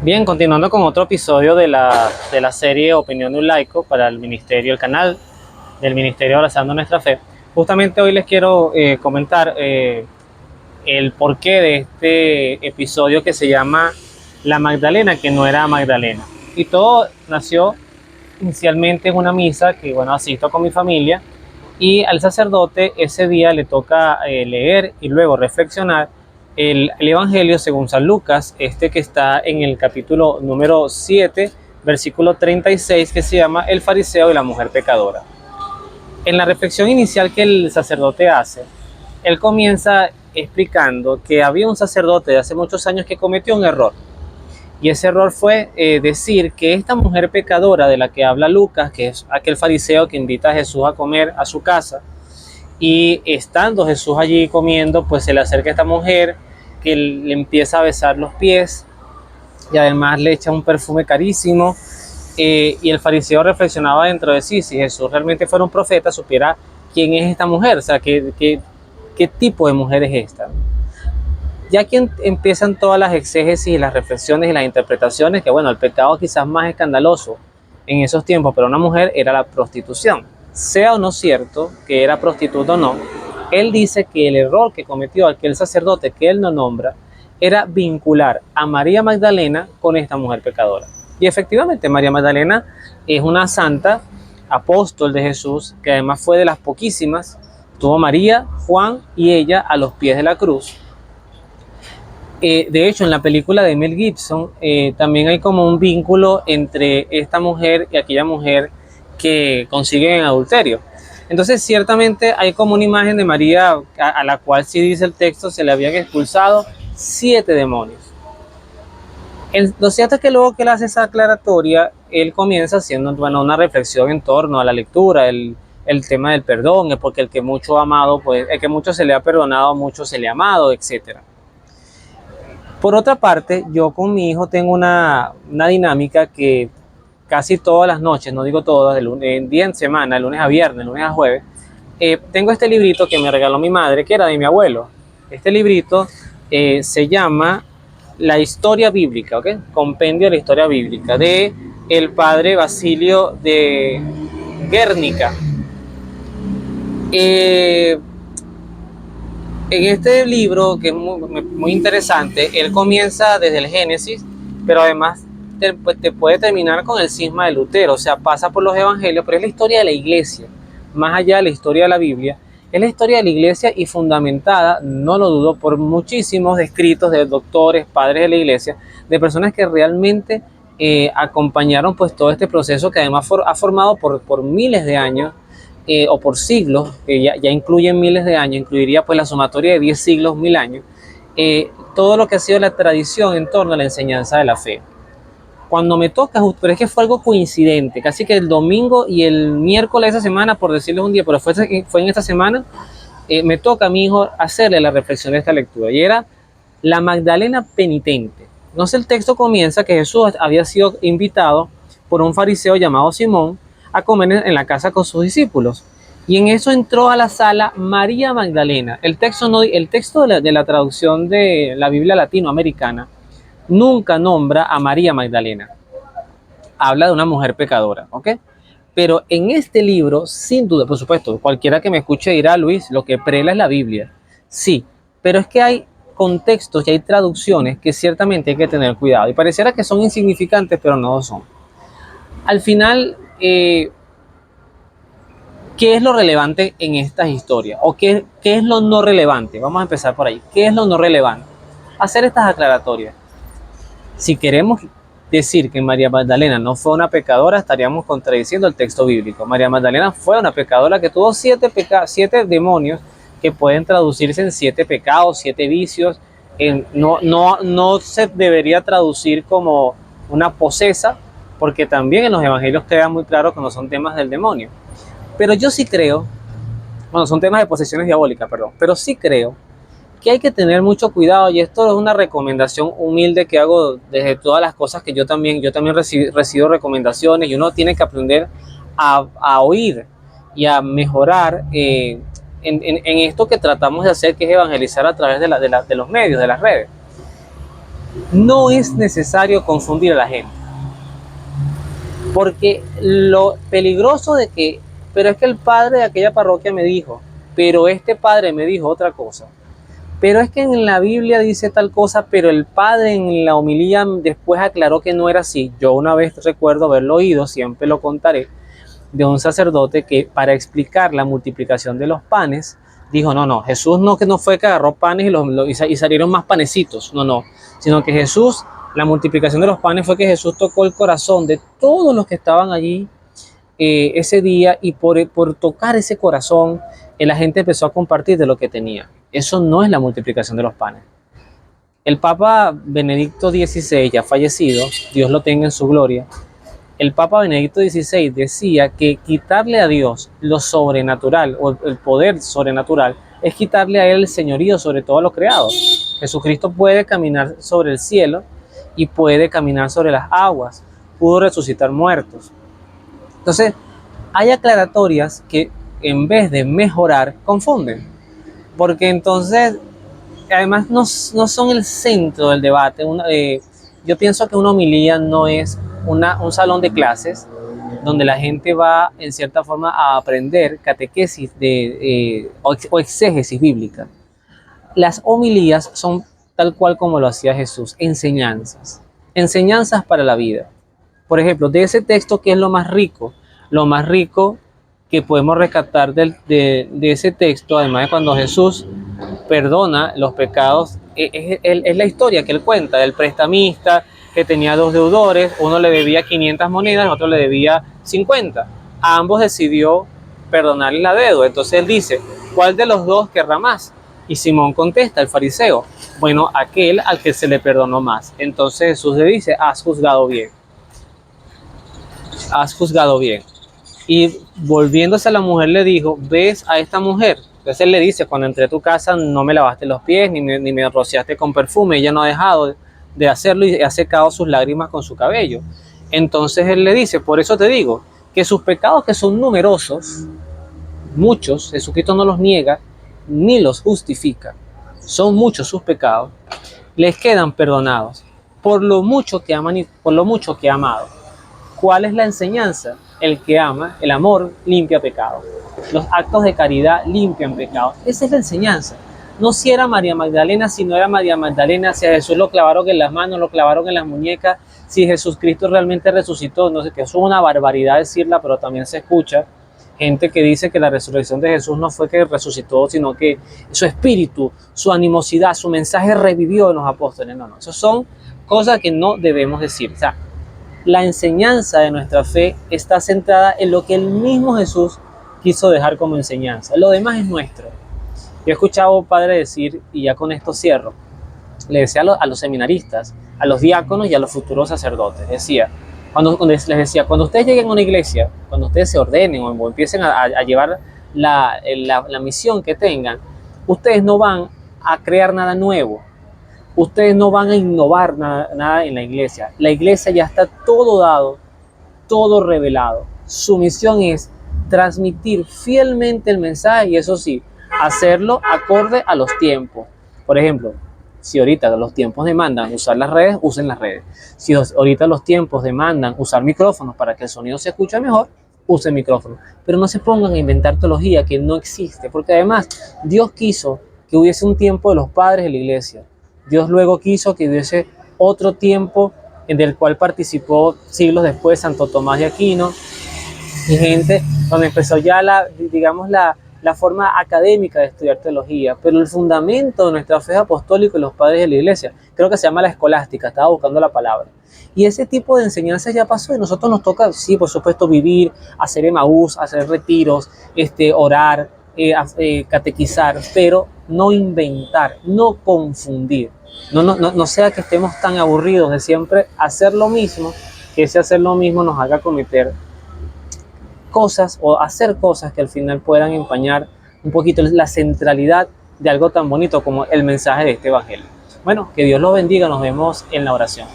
Bien, continuando con otro episodio de la serie Opinión de un laico para el canal del Ministerio Abrazando Nuestra Fe. Justamente hoy les quiero comentar el porqué de este episodio que se llama La Magdalena, que no era Magdalena. Y todo nació inicialmente en una misa que, bueno, asisto con mi familia, y al sacerdote ese día le toca leer y luego reflexionar el Evangelio según San Lucas, este que está en el capítulo número 7, versículo 36, que se llama El fariseo y la mujer pecadora. En la reflexión inicial que el sacerdote hace, él comienza explicando que había un sacerdote de hace muchos años que cometió un error. Y ese error fue decir que esta mujer pecadora de la que habla Lucas, que es aquel fariseo que invita a Jesús a comer a su casa, y estando Jesús allí comiendo, pues se le acerca a esta mujer que le empieza a besar los pies y además le echa un perfume carísimo. Y el fariseo reflexionaba dentro de sí: si Jesús realmente fuera un profeta, supiera quién es esta mujer, o sea, qué tipo de mujer es esta. Ya que empiezan todas las exégesis, las reflexiones y las interpretaciones, que bueno, el pecado quizás más escandaloso en esos tiempos para una mujer era la prostitución. Sea o no cierto que era prostituta o no, él dice que el error que cometió aquel sacerdote que él no nombra era vincular a María Magdalena con esta mujer pecadora. Y efectivamente María Magdalena es una santa, apóstol de Jesús, que además fue de las poquísimas. Tuvo María, Juan y ella a los pies de la cruz. De hecho, en la película de Mel Gibson también hay como un vínculo entre esta mujer y aquella mujer que consiguen en adulterio. Entonces, ciertamente hay como una imagen de María a la cual, sí dice el texto, se le habían expulsado 7 demonios. Lo cierto es que luego que él hace esa aclaratoria, él comienza haciendo, bueno, una reflexión en torno a la lectura, el tema del perdón, porque el que mucho ha amado, pues el que mucho se le ha perdonado, mucho se le ha amado, etcétera. Por otra parte, yo con mi hijo tengo una dinámica que casi todas las noches, no digo todas, de día en semana, de lunes a viernes, de lunes a jueves, tengo este librito que me regaló mi madre, que era de mi abuelo. Este librito se llama La Historia Bíblica, ¿ok? Compendio de la Historia Bíblica, de el padre Basilio de Guernica. En este libro, que es muy interesante, él comienza desde el Génesis, pero además te puede terminar con el cisma de Lutero, o sea, pasa por los evangelios, pero es la historia de la iglesia, más allá de la historia de la Biblia, es la historia de la iglesia y fundamentada, no lo dudo, por muchísimos escritos de doctores, padres de la iglesia, de personas que realmente acompañaron pues todo este proceso que además ha formado por miles de años o por siglos, que ya incluyen miles de años, incluiría pues la sumatoria de 10 siglos, 1000 años, todo lo que ha sido la tradición en torno a la enseñanza de la fe. Cuando me toca, pero es que fue algo coincidente, casi que el domingo y el miércoles de esa semana, por decirles un día, pero fue en esta semana, me toca a mi hijo hacerle la reflexión de esta lectura, y era la Magdalena penitente. Entonces el texto comienza que Jesús había sido invitado por un fariseo llamado Simón a comer en la casa con sus discípulos. Y en eso entró a la sala María Magdalena. El texto de la traducción de la Biblia latinoamericana nunca nombra a María Magdalena. Habla de una mujer pecadora, ¿ok? Pero en este libro, sin duda, por supuesto, cualquiera que me escuche dirá: Luis, lo que prela es la Biblia. Sí, pero es que hay contextos y hay traducciones que ciertamente hay que tener cuidado. Y pareciera que son insignificantes, pero no lo son. Al final, ¿qué es lo relevante en estas historias? ¿O qué es lo no relevante? Vamos a empezar por ahí. ¿Qué es lo no relevante? Hacer estas aclaratorias. Si queremos decir que María Magdalena no fue una pecadora, estaríamos contradiciendo el texto bíblico. María Magdalena fue una pecadora que tuvo 7 demonios, que pueden traducirse en 7 pecados, 7 vicios. No se debería traducir como una posesa, porque también en los evangelios queda muy claro que no son temas del demonio. Pero yo sí creo, bueno, son temas de posesiones diabólicas, perdón, pero sí creo que hay que tener mucho cuidado, y esto es una recomendación humilde que hago desde todas las cosas que yo también recibo recomendaciones, y uno tiene que aprender a oír y a mejorar en esto que tratamos de hacer, que es evangelizar a través de los medios, de las redes. No es necesario confundir a la gente, porque lo peligroso de que, pero es que el padre de aquella parroquia me dijo, pero este padre me dijo otra cosa, pero es que en la Biblia dice tal cosa, pero el padre en la homilía después aclaró que no era así. Yo una vez recuerdo haberlo oído, siempre lo contaré, de un sacerdote que para explicar la multiplicación de los panes, dijo, no, Jesús no que no fue que agarró panes y salieron más panecitos, no, sino que Jesús, la multiplicación de los panes fue que Jesús tocó el corazón de todos los que estaban allí ese día y por tocar ese corazón, la gente empezó a compartir de lo que tenía. Eso no es la multiplicación de los panes. El Papa Benedicto XVI, ya fallecido, Dios lo tenga en su gloria, el Papa Benedicto XVI decía que quitarle a Dios lo sobrenatural o el poder sobrenatural es quitarle a él el señorío sobre todo lo creado. Jesucristo puede caminar sobre el cielo y puede caminar sobre las aguas, pudo resucitar muertos. Entonces, hay aclaratorias que en vez de mejorar, confunden. Porque entonces, además no son el centro del debate. Yo pienso que una homilía no es un salón de clases donde la gente va en cierta forma a aprender catequesis o exégesis bíblica. Las homilías son tal cual como lo hacía Jesús, enseñanzas para la vida. Por ejemplo, de ese texto, ¿qué es lo más rico? Lo más rico que podemos rescatar de ese texto, además de cuando Jesús perdona los pecados, es la historia que él cuenta del prestamista que tenía dos deudores, uno le debía 500 monedas, otro le debía 50. A ambos decidió perdonarle la deuda. Entonces él dice, ¿cuál de los dos querrá más? Y Simón contesta, el fariseo, bueno, aquel al que se le perdonó más. Entonces Jesús le dice, has juzgado bien. Has juzgado bien. Y volviéndose a la mujer le dijo, ¿ves a esta mujer? Entonces él le dice, cuando entré a tu casa no me lavaste los pies, ni me rociaste con perfume, ella no ha dejado de hacerlo y ha secado sus lágrimas con su cabello. Entonces él le dice, por eso te digo, que sus pecados que son numerosos, muchos, Jesucristo no los niega, ni los justifica, son muchos sus pecados, les quedan perdonados, por lo mucho que aman y por lo mucho que ha amado. ¿Cuál es la enseñanza? El que ama, el amor limpia pecado. Los actos de caridad limpian pecados. Esa es la enseñanza. No si era María Magdalena, si no era María Magdalena, si a Jesús lo clavaron en las manos, lo clavaron en las muñecas, si Jesucristo realmente resucitó. No sé, que eso es una barbaridad decirla, pero también se escucha gente que dice que la resurrección de Jesús no fue que resucitó, sino que su espíritu, su animosidad, su mensaje revivió en los apóstoles. No, eso son cosas que no debemos decir. O sea, la enseñanza de nuestra fe está centrada en lo que el mismo Jesús quiso dejar como enseñanza. Lo demás es nuestro. Yo he escuchado a un padre decir, y ya con esto cierro, le decía a los seminaristas, a los diáconos y a los futuros sacerdotes, les decía, cuando ustedes lleguen a una iglesia, cuando ustedes se ordenen o empiecen a llevar la misión que tengan, ustedes no van a crear nada nuevo. Ustedes no van a innovar nada en la iglesia. La iglesia ya está todo dado, todo revelado. Su misión es transmitir fielmente el mensaje y eso sí, hacerlo acorde a los tiempos. Por ejemplo, si ahorita los tiempos demandan usar las redes, usen las redes. Si ahorita los tiempos demandan usar micrófonos para que el sonido se escuche mejor, usen micrófonos. Pero no se pongan a inventar teología que no existe, porque además Dios quiso que hubiese un tiempo de los padres de la iglesia. Dios luego quiso que hubiese otro tiempo en el cual participó siglos después Santo Tomás de Aquino y gente donde empezó ya la forma académica de estudiar teología, pero el fundamento de nuestra fe apostólica y los padres de la iglesia, creo que se llama la escolástica, estaba buscando la palabra. Y ese tipo de enseñanzas ya pasó y nosotros nos toca, sí, por supuesto, vivir, hacer emaús, hacer retiros, orar, catequizar, pero no inventar, no confundir. No sea que estemos tan aburridos de siempre hacer lo mismo, que ese hacer lo mismo nos haga cometer cosas o hacer cosas que al final puedan empañar un poquito la centralidad de algo tan bonito como el mensaje de este evangelio. Bueno, que Dios los bendiga, nos vemos en la oración.